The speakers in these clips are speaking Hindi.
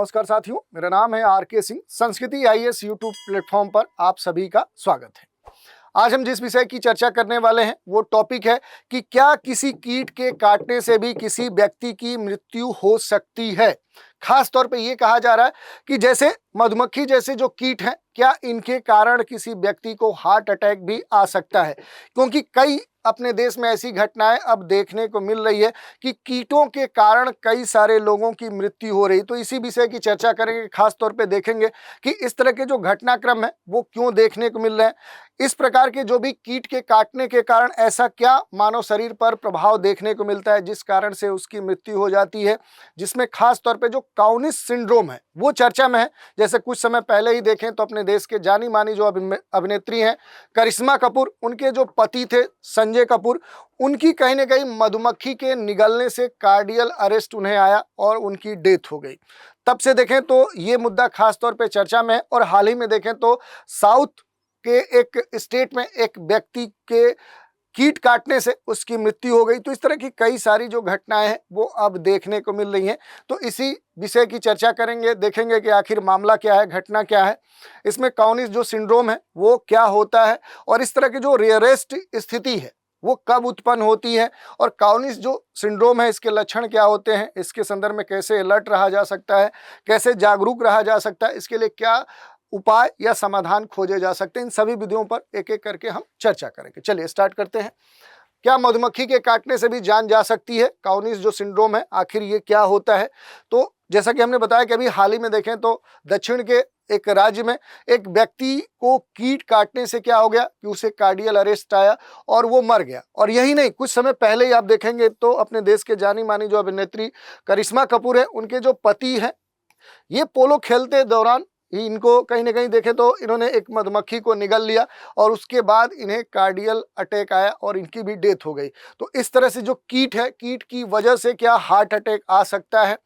नमस्कार साथियों, मेरा नाम है आर.के. सिंह। संस्कृति आईएएस यूट्यूब प्लेटफॉर्म पर आप सभी का स्वागत है। आज हम जिस विषय की चर्चा करने वाले हैं वो टॉपिक है कि क्या किसी कीट के काटने से भी किसी व्यक्ति की मृत्यु हो सकती है। खास तौर पे ये कहा जा रहा है कि जैसे मधुमक्खी जैसे जो कीट हैं, क्या इनके कारण किसी व्यक्ति को हार्ट अटैक भी आ सकता है, क्योंकि कई अपने देश में ऐसी घटनाएं अब देखने को मिल रही है कि कीटों के कारण कई सारे लोगों की मृत्यु हो रही। तो इसी विषय की चर्चा करेंगे। खास तौर पे देखेंगे कि इस तरह के जो घटनाक्रम है वो क्यों देखने को मिल रहे हैं। इस प्रकार के जो भी कीट के काटने के कारण ऐसा क्या मानव शरीर पर प्रभाव देखने को मिलता है जिस कारण से उसकी मृत्यु हो जाती है, जिसमें खास तौर पे जो काउनिस सिंड्रोम है वो चर्चा में है। जैसे कुछ समय पहले ही देखें तो अपने देश के जानी मानी जो अभिनेत्री हैं करिश्मा कपूर, उनके जो पति थे संजय कपूर, उनकी कहीं ना कहीं मधुमक्खी के निगलने से कार्डियल अरेस्ट उन्हें आया और उनकी डेथ हो गई। तब से देखें तो ये मुद्दा खास तौर पे चर्चा में है। और हाल ही में देखें तो साउथ के एक स्टेट में एक व्यक्ति के कीट काटने से उसकी मृत्यु हो गई। तो इस तरह की कई सारी जो घटनाएं हैं वो अब देखने को मिल रही हैं। तो इसी विषय की चर्चा करेंगे, देखेंगे कि आखिर मामला क्या है, घटना क्या है, इसमें काउनिस जो सिंड्रोम है वो क्या होता है, और इस तरह की जो रेयरेस्ट स्थिति है वो कब उत्पन्न होती है, और काउनिस जो सिंड्रोम है इसके लक्षण क्या होते हैं, इसके संदर्भ में कैसे अलर्ट रहा जा सकता है, कैसे जागरूक रहा जा सकता है, इसके लिए क्या उपाय या समाधान खोजे जा सकते हैं। इन सभी विधियों पर एक एक करके हम चर्चा करेंगे। चलिए स्टार्ट करते हैं। क्या मधुमक्खी के काटने से भी जान जा सकती है? काउनिस जो सिंड्रोम है आखिर ये क्या होता है? तो जैसा कि हमने बताया कि अभी हाल ही में देखें तो दक्षिण के एक राज्य में एक व्यक्ति को कीट काटने से क्या हो गया कि उसे कार्डियल अरेस्ट आया और वो मर गया। और यही नहीं, कुछ समय पहले ही आप देखेंगे तो अपने देश के जानी मानी जो अभिनेत्री करिश्मा कपूर है, उनके जो पति हैं, ये पोलो खेलते दौरान इनको कहीं ना कहीं देखें तो इन्होंने एक मधुमक्खी को निगल लिया और उसके बाद इन्हें कार्डियल अटैक आया और इनकी भी डेथ हो गई। तो इस तरह से जो कीट है, कीट की वजह से क्या हार्ट अटैक आ सकता है,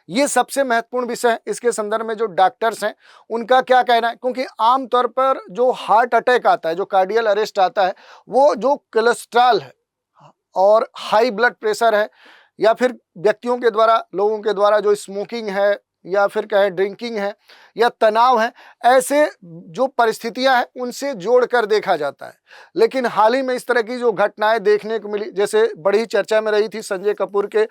ये सबसे महत्वपूर्ण विषय है। इसके संदर्भ में जो डॉक्टर्स हैं उनका क्या कहना है, क्योंकि आमतौर पर जो हार्ट अटैक आता है, जो कार्डियल अरेस्ट आता है, वो जो कोलेस्ट्रॉल है और हाई ब्लड प्रेशर है, या फिर व्यक्तियों के द्वारा, लोगों के द्वारा जो स्मोकिंग है या फिर कहे ड्रिंकिंग है या तनाव है, ऐसे जो परिस्थितियां हैं उनसे जोड़कर देखा जाता है। लेकिन हाल ही में इस तरह की जो घटनाएं देखने को मिली, जैसे बड़ी चर्चा में रही थी संजय कपूर के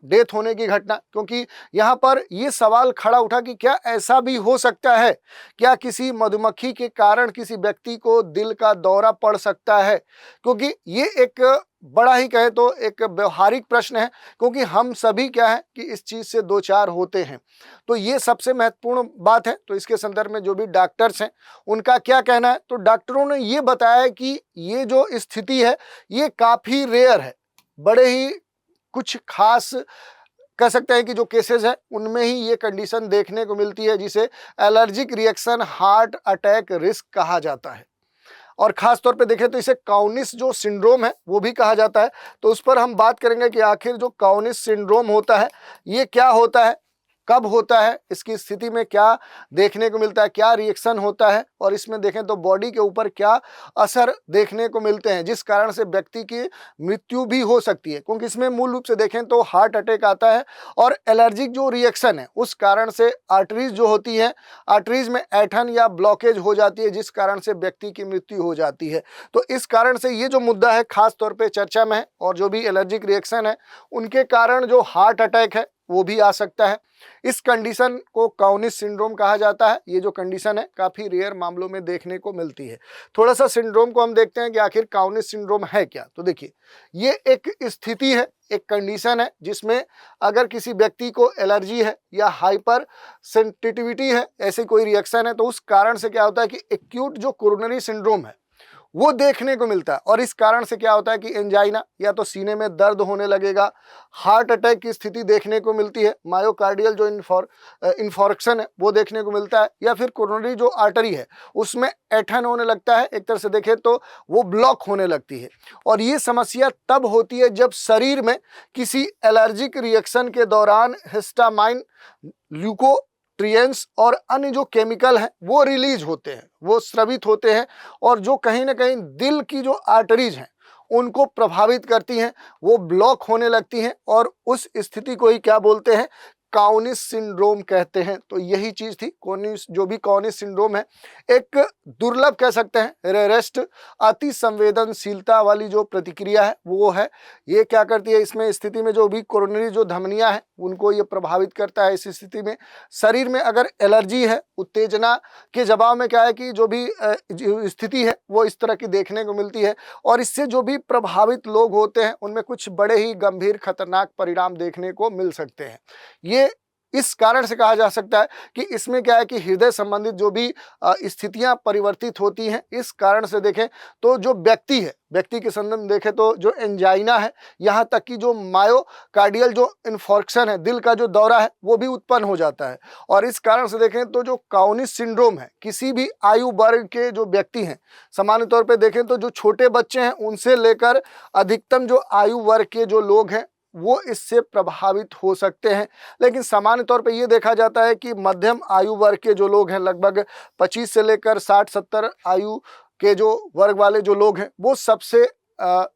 डेथ होने की घटना, क्योंकि यहाँ पर ये सवाल खड़ा उठा कि क्या ऐसा भी हो सकता है, क्या किसी मधुमक्खी के कारण किसी व्यक्ति को दिल का दौरा पड़ सकता है? क्योंकि ये एक बड़ा ही कहे तो एक व्यवहारिक प्रश्न है, क्योंकि हम सभी क्या है कि इस चीज से दो चार होते हैं। तो ये सबसे महत्वपूर्ण बात है। तो इसके संदर्भ में जो भी डॉक्टर्स हैं उनका क्या कहना है, तो डॉक्टरों ने ये बताया कि ये जो स्थिति है ये काफी रेयर है। बड़े ही कुछ खास कह सकते हैं कि जो केसेस है उनमें ही ये कंडीशन देखने को मिलती है, जिसे allergic reaction heart attack risk कहा जाता है। और खास तौर पे देखें तो इसे काउनिस जो सिंड्रोम है वो भी कहा जाता है। तो उस पर हम बात करेंगे कि आखिर जो काउनिस सिंड्रोम होता है ये क्या होता है, कब होता है, इसकी स्थिति में क्या देखने को मिलता है, क्या रिएक्शन होता है, और इसमें देखें तो बॉडी के ऊपर क्या असर देखने को मिलते हैं जिस कारण से व्यक्ति की मृत्यु भी हो सकती है। क्योंकि इसमें मूल रूप से देखें तो हार्ट अटैक आता है और एलर्जिक जो रिएक्शन है उस कारण से आर्टरीज जो होती है, आर्टरीज में ऐंठन या ब्लॉकेज हो जाती है जिस कारण से व्यक्ति की मृत्यु हो जाती है। तो इस कारण से ये जो मुद्दा है खास तौर पर चर्चा में है, और जो भी एलर्जिक रिएक्शन है उनके कारण जो हार्ट अटैक है वो भी आ सकता है। इस कंडीशन को काउनिस सिंड्रोम कहा जाता है। ये जो कंडीशन है काफी रेयर मामलों में देखने को मिलती है। थोड़ा सा सिंड्रोम को हम देखते हैं कि आखिर काउनिस सिंड्रोम है क्या। तो देखिए, ये एक स्थिति है, एक कंडीशन है जिसमें अगर किसी व्यक्ति को एलर्जी है या हाइपर सेंसिटिविटी है, ऐसी कोई रिएक्शन है, तो उस कारण से क्या होता है कि एक्यूट जो कोरोनरी सिंड्रोम है वो देखने को मिलता है। और इस कारण से क्या होता है कि एंजाइना या तो सीने में दर्द होने लगेगा, हार्ट अटैक की स्थिति देखने को मिलती है, मायोकार्डियल जो इन्फॉर्क्शन है वो देखने को मिलता है, या फिर कोरोनरी जो आर्टरी है उसमें ऐंठन होने लगता है, एक तरह से देखें तो वो ब्लॉक होने लगती है। और ये समस्या तब होती है जब शरीर में किसी एलर्जिक रिएक्शन के दौरान हिस्टामाइन, ल्यूको ट्रिएंस और अन्य जो केमिकल हैं वो रिलीज होते हैं, वो स्रावित होते हैं, और जो कहीं ना कहीं दिल की जो आर्टरीज हैं उनको प्रभावित करती हैं, वो ब्लॉक होने लगती हैं, और उस स्थिति को ही क्या बोलते हैं, काउनिस सिंड्रोम कहते हैं। तो यही चीज थी काउनिस, जो भी काउनिस सिंड्रोम है, एक दुर्लभ कह सकते हैं, रेरेस्ट अति संवेदनशीलता वाली जो प्रतिक्रिया है वो है। ये क्या करती है, इसमें स्थिति में जो भी कोरोनरी जो धमनियां हैं उनको ये प्रभावित करता है। इस स्थिति में शरीर में अगर एलर्जी है, उत्तेजना के जवाब में क्या है कि जो भी जो स्थिति है वो इस तरह की देखने को मिलती है। और इससे जो भी प्रभावित लोग होते हैं उनमें कुछ बड़े ही गंभीर खतरनाक परिणाम देखने को मिल सकते हैं। ये इस कारण से कहा जा सकता है कि इसमें क्या है कि हृदय संबंधित जो भी स्थितियां परिवर्तित होती हैं, इस कारण से देखें तो जो व्यक्ति है, व्यक्ति के संदर्भ में देखें तो जो एंजाइना है, यहाँ तक कि जो मायोकार्डियल जो इन्फॉर्क्शन है, दिल का जो दौरा है, वो भी उत्पन्न हो जाता है। और इस कारण से देखें तो जो काउनिस सिंड्रोम है, किसी भी आयु वर्ग के जो व्यक्ति हैं, सामान्य तौर पर देखें तो जो छोटे बच्चे हैं उनसे लेकर अधिकतम जो आयु वर्ग के जो लोग हैं वो इससे प्रभावित हो सकते हैं। लेकिन सामान्य तौर पे ये देखा जाता है कि मध्यम आयु वर्ग के जो लोग हैं, लगभग 25 से लेकर 60-70 आयु के जो वर्ग वाले जो लोग हैं, वो सबसे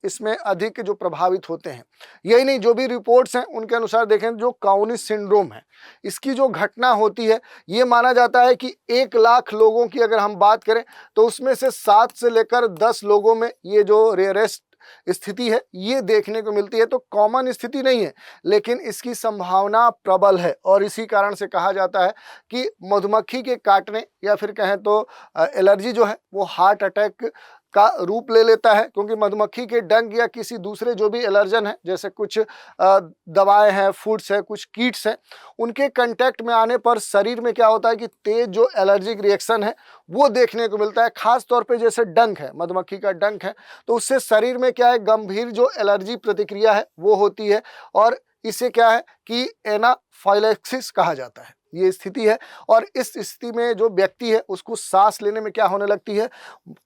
इसमें अधिक जो प्रभावित होते हैं। यही नहीं, जो भी रिपोर्ट्स हैं उनके अनुसार देखें जो काउनिस सिंड्रोम है, इसकी जो घटना होती है, ये माना जाता है कि 1 लाख लोगों की अगर हम बात करें तो उसमें से 7 से लेकर 10 लोगों में ये जो रेयरेस्ट स्थिति है ये देखने को मिलती है। तो कॉमन स्थिति नहीं है, लेकिन इसकी संभावना प्रबल है। और इसी कारण से कहा जाता है कि मधुमक्खी के काटने या फिर कहें तो एलर्जी जो है वो हार्ट अटैक का रूप ले लेता है, क्योंकि मधुमक्खी के डंक या किसी दूसरे जो भी एलर्जन है, जैसे कुछ दवाएं हैं, फूड्स है, कुछ कीट्स हैं, उनके कांटेक्ट में आने पर शरीर में क्या होता है कि तेज जो एलर्जिक रिएक्शन है वो देखने को मिलता है। खास तौर पे जैसे डंक है, मधुमक्खी का डंक है, तो उससे शरीर में क्या है, गंभीर जो एलर्जी प्रतिक्रिया है वो होती है। और इसे क्या है कि एनाफाइलैक्सिस कहा जाता है, ये स्थिति है। और इस स्थिति में जो व्यक्ति है उसको सांस लेने में क्या होने लगती है,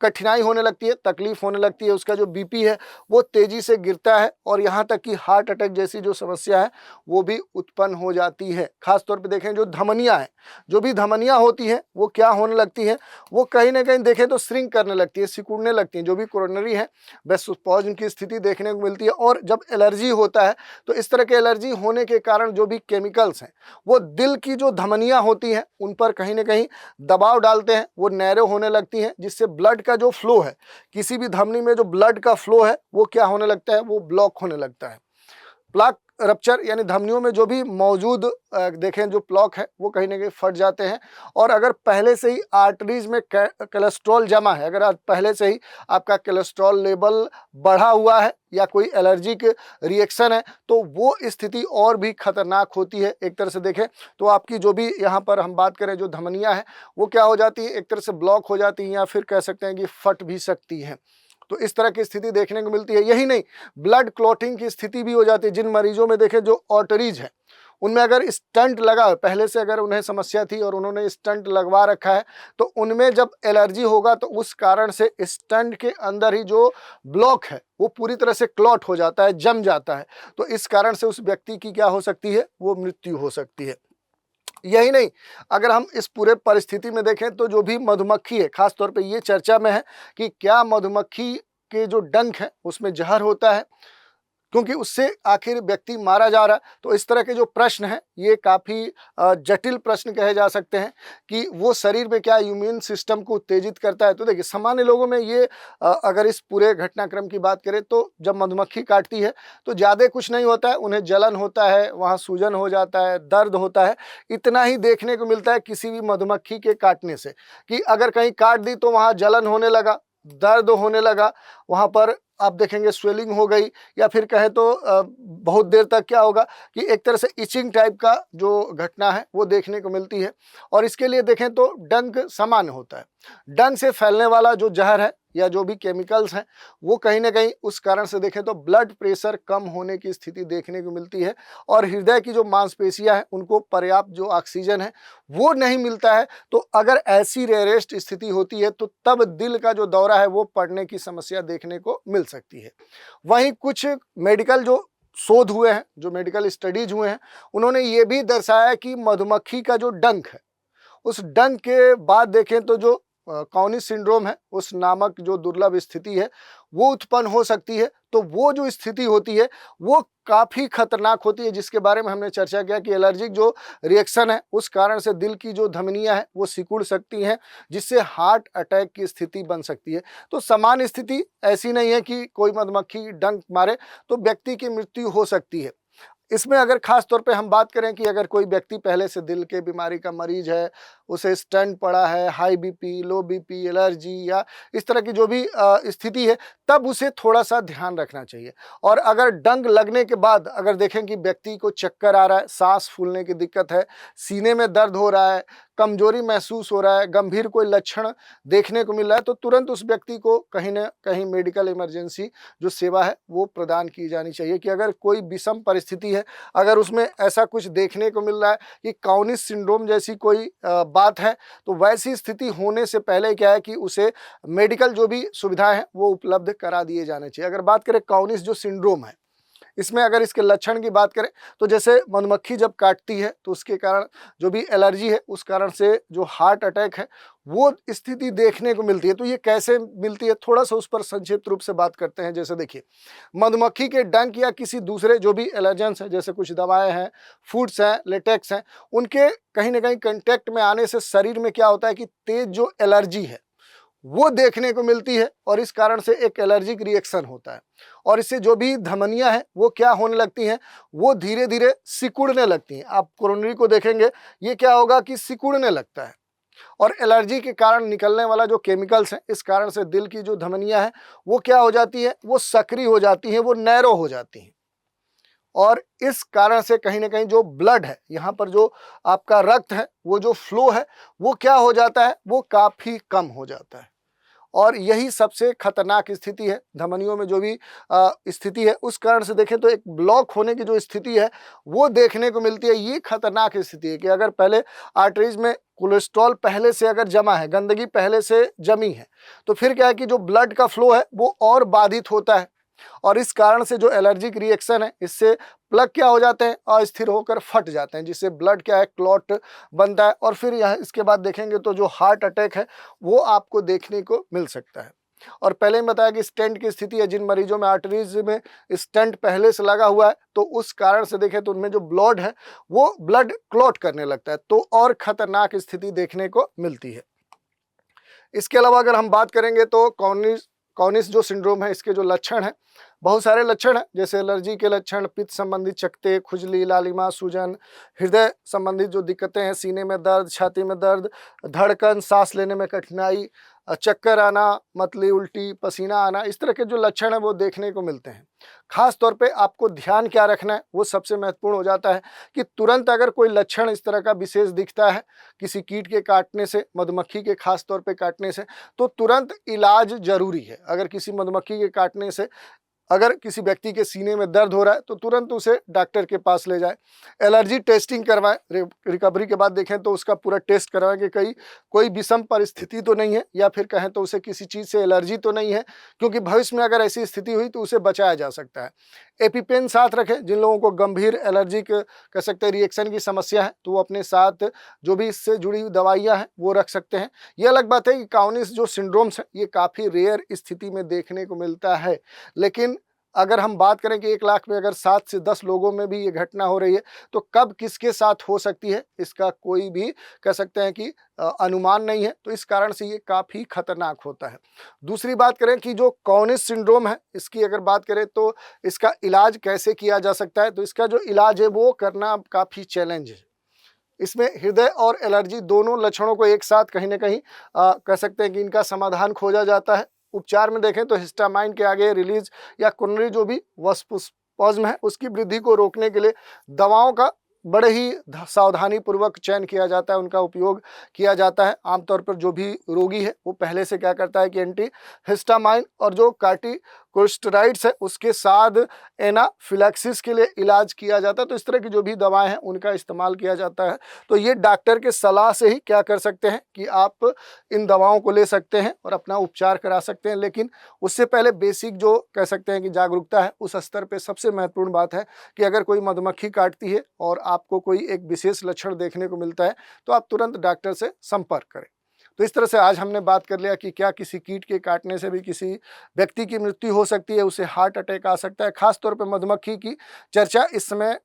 कठिनाई होने लगती है, तकलीफ होने लगती है, उसका जो बीपी है वो तेजी से गिरता है, और यहाँ तक कि हार्ट अटैक जैसी जो समस्या है वो भी उत्पन्न हो जाती है। खास तौर पे देखें जो धमनियाँ हैं, जो भी धमनियाँ होती हैं वो क्या होने लगती है, वो कहीं ना कहीं देखें तो श्रिंक करने लगती है, सिकुड़ने लगती हैं। जो भी कोरोनरी है वेसोस्पॉज्म की स्थिति देखने को मिलती है। और जब एलर्जी होता है तो इस तरह के एलर्जी होने के कारण जो भी केमिकल्स हैं वो दिल की जो धमनियां होती हैं उन पर कहीं ना कहीं दबाव डालते हैं, वो नैरो होने लगती हैं, जिससे ब्लड का जो फ्लो है, किसी भी धमनी में जो ब्लड का फ्लो है वो क्या होने लगता है, वो ब्लॉक होने लगता है। प्लाक रप्चर यानी धमनियों में जो भी मौजूद देखें जो प्लॉक है वो कहीं ना कहीं फट जाते हैं। और अगर पहले से ही आर्टरीज में कोलेस्ट्रॉल जमा है, अगर पहले से ही आपका कोलेस्ट्रॉल लेवल बढ़ा हुआ है या कोई एलर्जिक रिएक्शन है, तो वो स्थिति और भी खतरनाक होती है। एक तरह से देखें तो आपकी जो भी यहाँ पर हम बात करें जो धमनियाँ हैं वो क्या हो जाती है, एक तरह से ब्लॉक हो जाती हैं, या फिर कह सकते हैं कि फट भी सकती हैं। तो इस तरह की स्थिति देखने को मिलती है। यही नहीं, ब्लड क्लॉटिंग की स्थिति भी हो जाती है। जिन मरीजों में देखें जो आर्टरीज है उनमें अगर स्टंट लगा है, पहले से अगर उन्हें समस्या थी और उन्होंने स्टंट लगवा रखा है, तो उनमें जब एलर्जी होगा तो उस कारण से स्टंट के अंदर ही जो ब्लॉक है वो पूरी तरह से क्लॉट हो जाता है, जम जाता है। तो इस कारण से उस व्यक्ति की क्या हो सकती है, वो मृत्यु हो सकती है। यही नहीं, अगर हम इस पूरे परिस्थिति में देखें तो जो भी मधुमक्खी है, खास तौर पे ये चर्चा में है कि क्या मधुमक्खी के जो डंक है उसमें जहर होता है, क्योंकि उससे आखिर व्यक्ति मारा जा रहा है। तो इस तरह के जो प्रश्न हैं ये काफ़ी जटिल प्रश्न कहे जा सकते हैं कि वो शरीर में क्या इम्यून सिस्टम को उत्तेजित करता है। तो देखिए सामान्य लोगों में ये अगर इस पूरे घटनाक्रम की बात करें तो जब मधुमक्खी काटती है तो ज़्यादा कुछ नहीं होता है, उन्हें जलन होता है, वहाँ सूजन हो जाता है, दर्द होता है, इतना ही देखने को मिलता है किसी भी मधुमक्खी के काटने से, कि अगर कहीं काट दी तो वहाँ जलन होने लगा, दर्द होने लगा, वहाँ पर आप देखेंगे स्वेलिंग हो गई, या फिर कहें तो बहुत देर तक क्या होगा कि एक तरह से इचिंग टाइप का जो घटना है वो देखने को मिलती है। और इसके लिए देखें तो डंक सामान्य होता है। डंक से फैलने वाला जो जहर है या जो भी केमिकल्स हैं वो कहीं ना कहीं उस कारण से देखें तो ब्लड प्रेशर कम होने की स्थिति देखने को मिलती है, और हृदय की जो मांसपेशियां हैं उनको पर्याप्त जो ऑक्सीजन है वो नहीं मिलता है। तो अगर ऐसी रेरेस्ट स्थिति होती है तो तब दिल का जो दौरा है वो पड़ने की समस्या देखने को मिल सकती है। वहीं कुछ मेडिकल जो शोध हुए हैं, जो मेडिकल स्टडीज हुए हैं, उन्होंने ये भी दर्शाया कि मधुमक्खी का जो डंक है, उस डंक के बाद देखें तो जो कॉनिस सिंड्रोम है उस नामक जो दुर्लभ स्थिति है वो उत्पन्न हो सकती है। तो वो जो स्थिति होती है वो काफ़ी खतरनाक होती है, जिसके बारे में हमने चर्चा किया कि एलर्जिक जो रिएक्शन है उस कारण से दिल की जो धमनियां हैं वो सिकुड़ सकती हैं, जिससे हार्ट अटैक की स्थिति बन सकती है। तो सामान्य स्थिति ऐसी नहीं है कि कोई मधुमक्खी डंक मारे तो व्यक्ति की मृत्यु हो सकती है। इसमें अगर खास तौर पे हम बात करें कि अगर कोई व्यक्ति पहले से दिल के बीमारी का मरीज है, उसे स्टेंट पड़ा है, हाई बीपी, लो बीपी, एलर्जी या इस तरह की जो भी स्थिति है, तब उसे थोड़ा-सा ध्यान रखना चाहिए। और अगर डंक लगने के बाद अगर देखें कि व्यक्ति को चक्कर आ रहा है, साँस फूलने की दिक्कत है, सीने में दर्द हो रहा है, कमजोरी महसूस हो रहा है, गंभीर कोई लक्षण देखने को मिल रहा है, तो तुरंत उस व्यक्ति को कहीं न कहीं मेडिकल इमरजेंसी जो सेवा है वो प्रदान की जानी चाहिए। कि अगर कोई विषम परिस्थिति है, अगर उसमें ऐसा कुछ देखने को मिल रहा है कि कॉनिस सिंड्रोम जैसी कोई बात है, तो वैसी स्थिति होने से पहले क्या है कि उसे मेडिकल जो भी सुविधाएं हैं वो उपलब्ध करा दिए जाने चाहिए। अगर बात करें कॉनिस जो सिंड्रोम है, इसमें अगर इसके लक्षण की बात करें तो जैसे मधुमक्खी जब काटती है तो उसके कारण जो भी एलर्जी है उस कारण से जो हार्ट अटैक है वो स्थिति देखने को मिलती है। तो ये कैसे मिलती है, थोड़ा सा उस पर संक्षिप्त रूप से बात करते हैं। जैसे देखिए, मधुमक्खी के डंक या किसी दूसरे जो भी एलर्जेंस हैं, जैसे कुछ दवाएं हैं, फूड्स हैं, लेटेक्स हैं, उनके कहीं ना कहीं कंटेक्ट में आने से शरीर में क्या होता है कि तेज जो एलर्जी है वो देखने को मिलती है और इस कारण से एक एलर्जिक रिएक्शन होता है। और इससे जो भी धमनियां हैं वो क्या होने लगती हैं, वो धीरे धीरे सिकुड़ने लगती हैं। आप कोरोनरी को देखेंगे, ये क्या होगा कि सिकुड़ने लगता है। और एलर्जी के कारण निकलने वाला जो केमिकल्स हैं, इस कारण से दिल की जो धमनियां हैं वो क्या हो जाती है, वो सक्रिय हो जाती हैं, वो नैरो हो जाती हैं। और इस कारण से कहीं ना कहीं जो ब्लड है, यहाँ पर जो आपका रक्त है, वो जो फ्लो है वो क्या हो जाता है, वो काफ़ी कम हो जाता है। और यही सबसे खतरनाक स्थिति है। धमनियों में जो भी स्थिति है उस कारण से देखें तो एक ब्लॉक होने की जो स्थिति है वो देखने को मिलती है। ये खतरनाक स्थिति है कि अगर पहले आर्टरीज में कोलेस्ट्रॉल पहले से अगर जमा है, गंदगी पहले से जमी है, तो फिर क्या है कि जो ब्लड का फ्लो है वो और बाधित होता है। और इस कारण से जो एलर्जिक रिएक्शन है, इससे प्लग क्या हो जाते हैं, अस्थिर होकर फट जाते हैं, जिससे ब्लड क्या है, क्लॉट बनता है। और फिर यहाँ इसके बाद देखेंगे तो जो हार्ट अटैक है वो आपको देखने को मिल सकता है। और पहले ही बताया कि स्टेंट की स्थिति है, जिन मरीजों में आर्टरीज में स्टेंट पहले से लगा हुआ है तो उस कारण से देखें तो उनमें जो ब्लड है वो ब्लड क्लॉट करने लगता है, तो और खतरनाक स्थिति देखने को मिलती है। इसके अलावा अगर हम बात करेंगे तो कॉनिस जो सिंड्रोम है, इसके जो लक्षण हैं, बहुत सारे लक्षण हैं, जैसे एलर्जी के लक्षण, पित्त संबंधित चकत्ते, खुजली, लालिमा, सूजन, हृदय संबंधित जो दिक्कतें हैं, सीने में दर्द, छाती में दर्द, धड़कन, सांस लेने में कठिनाई, चक्कर आना, मतली, उल्टी, पसीना आना, इस तरह के जो लक्षण हैं वो देखने को मिलते हैं। खास तौर पे आपको ध्यान क्या रखना है, वो सबसे महत्वपूर्ण हो जाता है कि तुरंत अगर कोई लक्षण इस तरह का विशेष दिखता है किसी कीट के काटने से, मधुमक्खी के खास तौर पे काटने से, तो तुरंत इलाज जरूरी है। अगर किसी मधुमक्खी के काटने से अगर किसी व्यक्ति के सीने में दर्द हो रहा है तो तुरंत उसे डॉक्टर के पास ले जाए, एलर्जी टेस्टिंग करवाएं। रिकवरी के बाद देखें तो उसका पूरा टेस्ट करवाएं कि कहीं कोई विषम परिस्थिति तो नहीं है, या फिर कहें तो उसे किसी चीज़ से एलर्जी तो नहीं है, क्योंकि भविष्य में अगर ऐसी स्थिति हुई तो उसे बचाया जा सकता है। एपिपेन साथ रखें। जिन लोगों को गंभीर एलर्जिक कह सकते हैं रिएक्शन की समस्या है तो वो अपने साथ जो भी इससे जुड़ी हुई दवाइयाँ हैं वो रख सकते हैं। ये अलग बात है कि कॉनिस जो सिंड्रोम्स है ये काफ़ी रेयर स्थिति में देखने को मिलता है, लेकिन अगर हम बात करें कि 1 लाख में अगर 7 से 10 लोगों में भी ये घटना हो रही है तो कब किसके साथ हो सकती है इसका कोई भी कह सकते हैं कि अनुमान नहीं है। तो इस कारण से ये काफ़ी खतरनाक होता है। दूसरी बात करें कि जो कॉनिस सिंड्रोम है, इसकी अगर बात करें तो इसका इलाज कैसे किया जा सकता है, तो इसका जो इलाज है वो करना काफ़ी चैलेंज है। इसमें हृदय और एलर्जी दोनों लक्षणों को एक साथ कहीं ना कहीं कह सकते हैं कि इनका समाधान खोजा जाता है। उपचार में देखें तो हिस्टामाइन के आगे रिलीज या कोरोनरी जो भी वास्पुस्पज्म है उसकी वृद्धि को रोकने के लिए दवाओं का बड़े ही सावधानी पूर्वक चयन किया जाता है, उनका उपयोग किया जाता है। आमतौर पर जो भी रोगी है वो पहले से क्या करता है कि एंटी हिस्टामाइन और जो कार्टिकोस्टेरॉइड्स है उसके साथ एनाफिलैक्सिस के लिए इलाज किया जाता है। तो इस तरह की जो भी दवाएं हैं उनका इस्तेमाल किया जाता है। तो ये डॉक्टर के सलाह से ही क्या कर सकते हैं कि आप इन दवाओं को ले सकते हैं और अपना उपचार करा सकते हैं। लेकिन उससे पहले बेसिक जो कह सकते हैं कि जागरूकता है उस स्तर पर सबसे महत्वपूर्ण बात है कि अगर कोई मधुमक्खी काटती है और आपको कोई एक विशेष लक्षण देखने को मिलता है तो आप तुरंत डॉक्टर से संपर्क करें। तो इस तरह से आज हमने बात कर लिया कि क्या किसी कीट के काटने से भी किसी व्यक्ति की मृत्यु हो सकती है, उसे हार्ट अटैक आ सकता है। खास तौर पे मधुमक्खी की चर्चा इस समय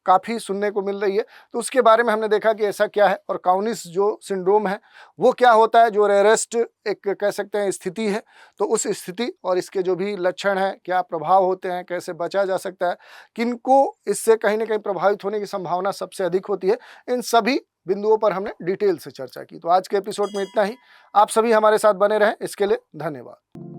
काफ़ी सुनने को मिल रही है। तो उसके बारे में हमने देखा कि ऐसा क्या है और काउनिस जो सिंड्रोम है वो क्या होता है, जो रेयरेस्ट एक कह सकते हैं स्थिति है। तो उस स्थिति और इसके जो भी लक्षण हैं, क्या प्रभाव होते हैं, कैसे बचा जा सकता है, किनको इससे कहीं न कहीं प्रभावित होने की संभावना सबसे अधिक होती है, इन सभी बिंदुओं पर हमने डिटेल से चर्चा की। तो आज के एपिसोड में इतना ही। आप सभी हमारे साथ बने रहें, इसके लिए धन्यवाद।